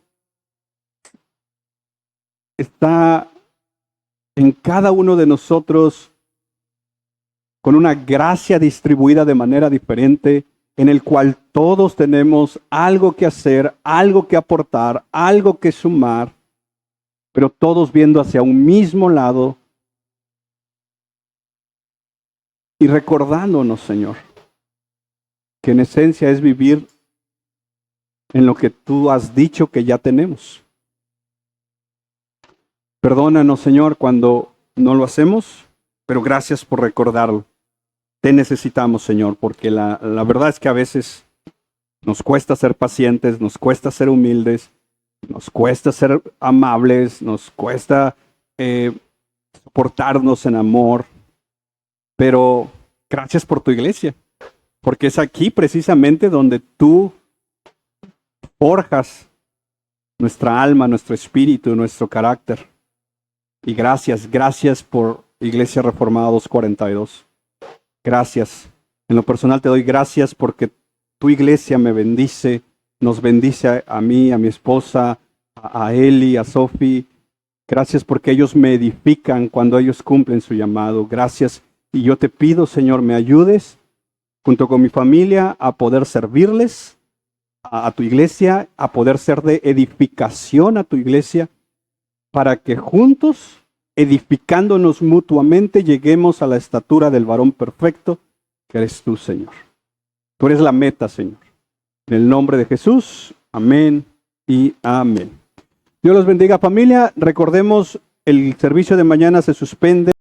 está en cada uno de nosotros con una gracia distribuida de manera diferente, en el cual todos tenemos algo que hacer, algo que aportar, algo que sumar, pero todos viendo hacia un mismo lado y recordándonos, Señor, que en esencia es vivir en lo que tú has dicho que ya tenemos. Perdónanos, Señor, cuando no lo hacemos, pero gracias por recordarlo. Te necesitamos, Señor, porque la verdad es que a veces nos cuesta ser pacientes, nos cuesta ser humildes, nos cuesta ser amables, nos cuesta soportarnos en amor. Pero gracias por tu iglesia, porque es aquí precisamente donde tú forjas nuestra alma, nuestro espíritu, nuestro carácter. Y gracias por Iglesia Reformada 242. Gracias. En lo personal te doy gracias porque tu iglesia me bendice, nos bendice a mí, a mi esposa, a Eli, a Sophie. Gracias porque ellos me edifican cuando ellos cumplen su llamado. Gracias. Y yo te pido, Señor, me ayudes junto con mi familia a poder servirles a tu iglesia, a poder ser de edificación a tu iglesia, para que juntos, edificándonos mutuamente, lleguemos a la estatura del varón perfecto, que eres tú, Señor. Tú eres la meta, Señor. En el nombre de Jesús, amén y amén. Dios los bendiga, familia. Recordemos, el servicio de mañana se suspende.